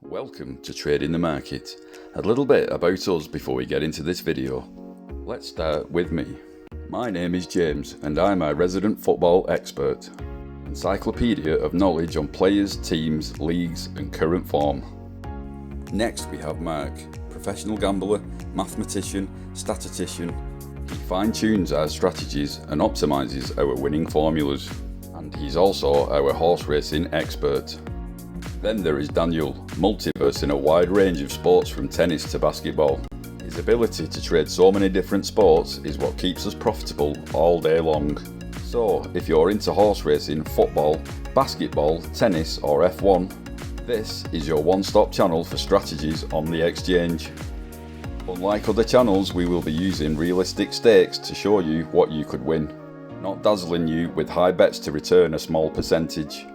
Welcome to Trading the Market. A little bit about us before we get into this video. Let's start with me. My name is James and I'm a resident football expert. Encyclopedia of knowledge on players, teams, leagues and current form. Next we have Mark, professional gambler, mathematician, statistician. He fine-tunes our strategies and optimises our winning formulas. And he's also our horse racing expert. Then there is Daniel, multiverse in a wide range of sports from tennis to basketball. His ability to trade so many different sports is what keeps us profitable all day long. So, if you're into horse racing, football, basketball, tennis or F1, this is your one-stop channel for strategies on the exchange. Unlike other channels, we will be using realistic stakes to show you what you could win, not dazzling you with high bets to return a small percentage.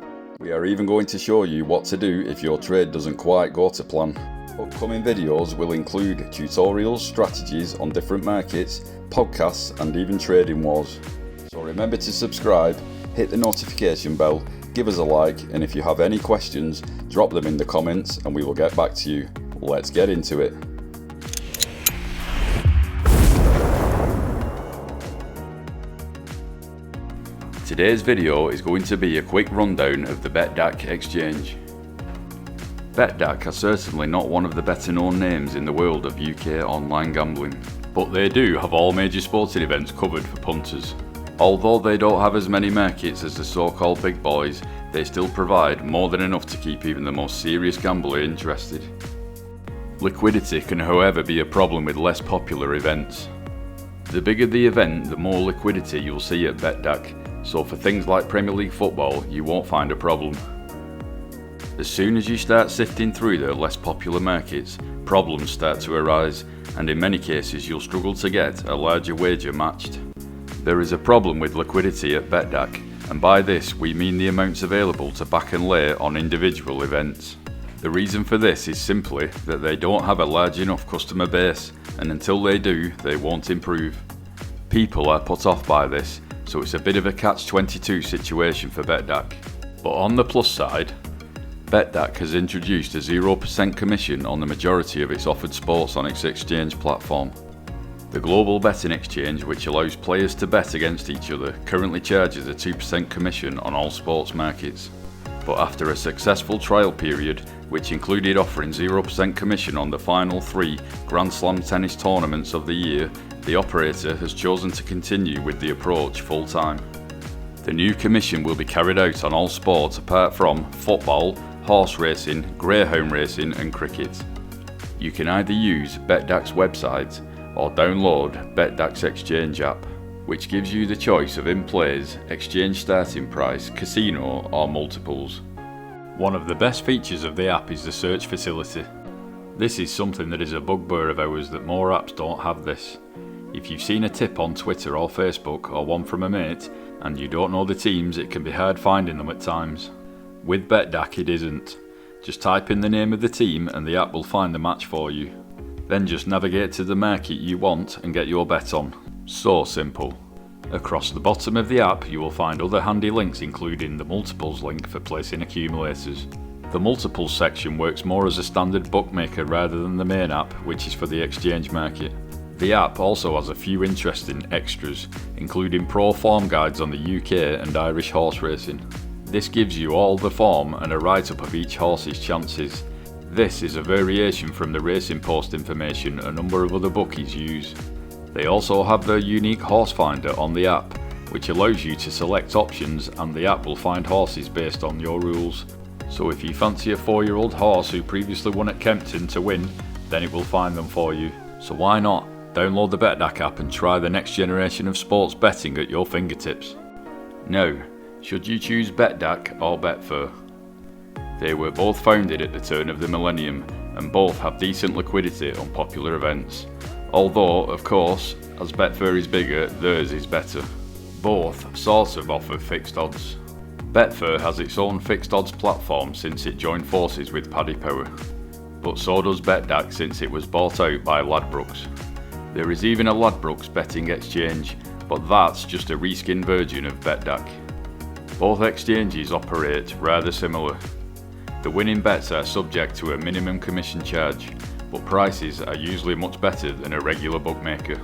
We are even going to show you what to do if your trade doesn't quite go to plan. Upcoming videos will include tutorials, strategies on different markets, podcasts and even trading wars. So remember to subscribe, hit the notification bell, give us a like, and if you have any questions, drop them in the comments and we will get back to you. Let's get into it. Today's video is going to be a quick rundown of the BETDAQ Exchange. BETDAQ are certainly not one of the better known names in the world of UK online gambling, but they do have all major sporting events covered for punters. Although they don't have as many markets as the so-called big boys, they still provide more than enough to keep even the most serious gambler interested. Liquidity can however be a problem with less popular events. The bigger the event, the more liquidity you'll see at BETDAQ. So for things like Premier League football, you won't find a problem. As soon as you start sifting through the less popular markets, problems start to arise, and in many cases you'll struggle to get a larger wager matched. There is a problem with liquidity at BETDAQ, and by this we mean the amounts available to back and lay on individual events. The reason for this is simply that they don't have a large enough customer base, and until they do, they won't improve. People are put off by this, so it's a bit of a catch-22 situation for BETDAQ. But on the plus side, BETDAQ has introduced a 0% commission on the majority of its offered sports on its exchange platform. The global betting exchange, which allows players to bet against each other, currently charges a 2% commission on all sports markets. But after a successful trial period, which included offering 0% commission on the final 3 Grand Slam tennis tournaments of the year, the operator has chosen to continue with the approach full time. The new commission will be carried out on all sports apart from football, horse racing, greyhound racing and cricket. You can either use BETDAQ's website or download BETDAQ's Exchange app, which gives you the choice of in-plays, exchange starting price, casino or multiples. One of the best features of the app is the search facility. This is something that is a bugbear of ours that more apps don't have this. If you've seen a tip on Twitter or Facebook or one from a mate and you don't know the teams, it can be hard finding them at times. With BETDAQ it isn't. Just type in the name of the team and the app will find the match for you. Then just navigate to the market you want and get your bet on. So simple. Across the bottom of the app you will find other handy links including the multiples link for placing accumulators. The multiples section works more as a standard bookmaker rather than the main app, which is for the exchange market. The app also has a few interesting extras, including pro form guides on the UK and Irish horse racing. This gives you all the form and a write-up of each horse's chances. This is a variation from the Racing Post information a number of other bookies use. They also have their unique horse finder on the app, which allows you to select options and the app will find horses based on your rules. So if you fancy a 4-year-old horse who previously won at Kempton to win, then it will find them for you. So why not? Download the BETDAQ app and try the next generation of sports betting at your fingertips. Now, should you choose BETDAQ or Betfair? They were both founded at the turn of the millennium and both have decent liquidity on popular events. Although, of course, as Betfair is bigger, theirs is better. Both sort of offer fixed odds. Betfair has its own fixed odds platform since it joined forces with Paddy Power, but so does BETDAQ since it was bought out by Ladbrokes. There is even a Ladbrokes betting exchange, but that's just a reskinned version of BETDAQ. Both exchanges operate rather similar. The winning bets are subject to a minimum commission charge, but prices are usually much better than a regular bookmaker.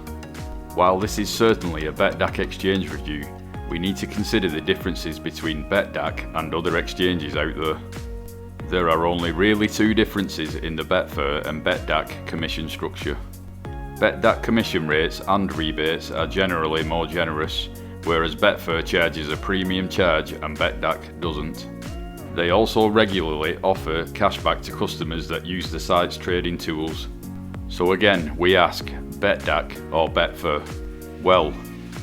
While this is certainly a BETDAQ Exchange review, we need to consider the differences between BETDAQ and other exchanges out there. There are only really two differences in the Betfair and BETDAQ commission structure. BETDAQ commission rates and rebates are generally more generous, whereas Betfair charges a premium charge and BETDAQ doesn't. They also regularly offer cashback to customers that use the site's trading tools. So again, we ask, BETDAQ or Betfair? Well,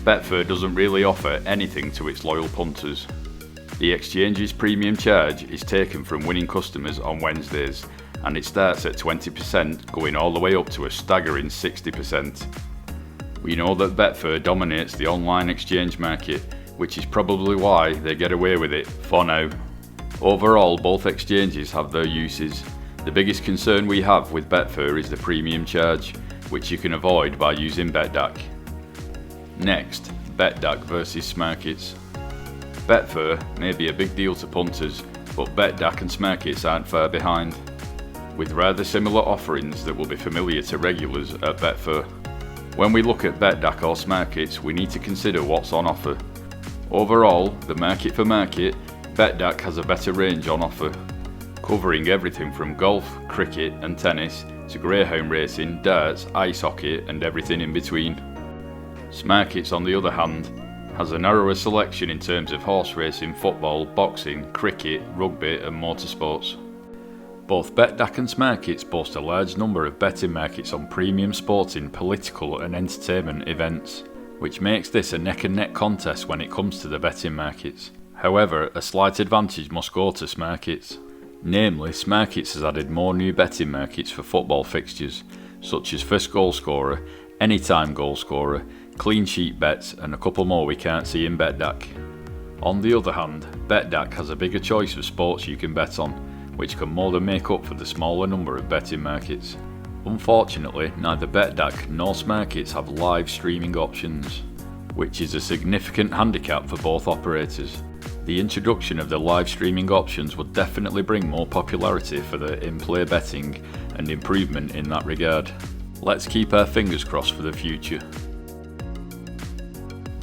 Betfair doesn't really offer anything to its loyal punters. The exchange's premium charge is taken from winning customers on Wednesdays, and it starts at 20%, going all the way up to a staggering 60%. We know that Betfair dominates the online exchange market, which is probably why they get away with it for now. Overall, both exchanges have their uses. The biggest concern we have with Betfair is the premium charge, which you can avoid by using BETDAQ. Next, BETDAQ versus smarkets. Betfair may be a big deal to punters, but BETDAQ and smarkets aren't far behind, with rather similar offerings that will be familiar to regulars at Betfair. When we look at BETDAQ or smarkets, we need to consider what's on offer. Overall, the market for market, BETDAQ has a better range on offer, covering everything from golf, cricket and tennis to greyhound racing, darts, ice hockey and everything in between. Smarkets, on the other hand, has a narrower selection in terms of horse racing, football, boxing, cricket, rugby and motorsports. Both BETDAQ and smarkets boast a large number of betting markets on premium sporting, political and entertainment events, which makes this a neck and neck contest when it comes to the betting markets. However, a slight advantage must go to smarkets. Namely, smarkets has added more new betting markets for football fixtures, such as first goal scorer, anytime goal scorer, clean sheet bets and a couple more we can't see in BETDAQ. On the other hand, BETDAQ has a bigger choice of sports you can bet on, which can more than make up for the smaller number of betting markets. Unfortunately, neither BETDAQ nor smarkets have live streaming options, which is a significant handicap for both operators. The introduction of the live streaming options would definitely bring more popularity for the in-play betting and improvement in that regard. Let's keep our fingers crossed for the future.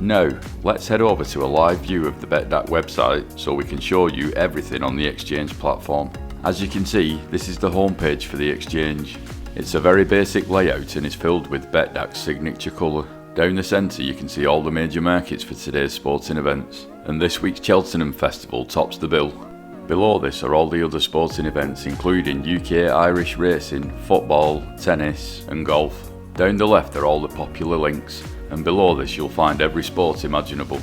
Now, let's head over to a live view of the BETDAQ website so we can show you everything on the exchange platform. As you can see, this is the homepage for the exchange. It's a very basic layout and is filled with BETDAQ's signature colour. Down the centre you can see all the major markets for today's sporting events, and this week's Cheltenham Festival tops the bill. Below this are all the other sporting events including UK Irish racing, football, tennis and golf. Down the left are all the popular links, and below this you'll find every sport imaginable.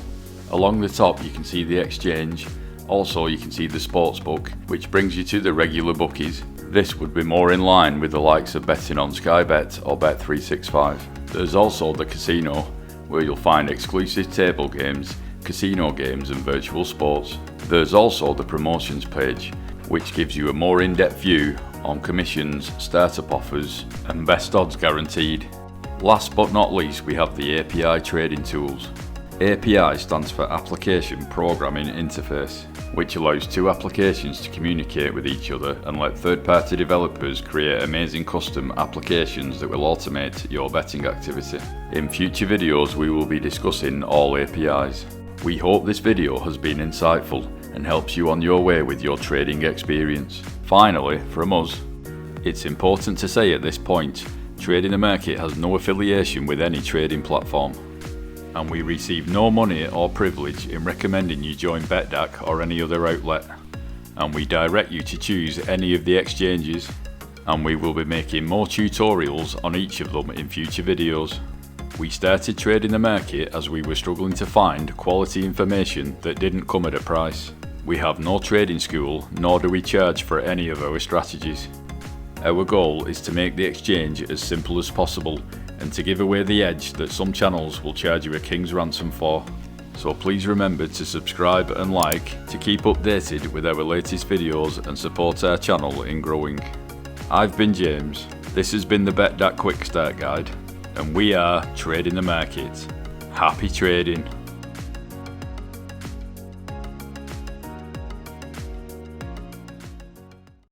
Along the top you can see the exchange, also you can see the sportsbook, which brings you to the regular bookies. This would be more in line with the likes of betting on Sky Bet or Bet365. There's also the casino, where you'll find exclusive table games, casino games and virtual sports. There's also the promotions page, which gives you a more in-depth view on commissions, startup offers and best odds guaranteed. Last but not least, we have the API trading tools. API stands for Application Programming Interface, which allows two applications to communicate with each other and let third-party developers create amazing custom applications that will automate your betting activity. In future videos we will be discussing all APIs. We hope this video has been insightful and helps you on your way with your trading experience. Finally, from us, it's important to say at this point, Trading the Market has no affiliation with any trading platform, and we receive no money or privilege in recommending you join BETDAQ or any other outlet, and we direct you to choose any of the exchanges, and we will be making more tutorials on each of them in future videos. We started Trading the Market as we were struggling to find quality information that didn't come at a price. We have no trading school, nor do we charge for any of our strategies. Our goal is to make the exchange as simple as possible and to give away the edge that some channels will charge you a king's ransom for. So please remember to subscribe and like to keep updated with our latest videos and support our channel in growing. I've been James, this has been the BETDAQ Quick Start Guide, and we are Trading the Market. Happy trading!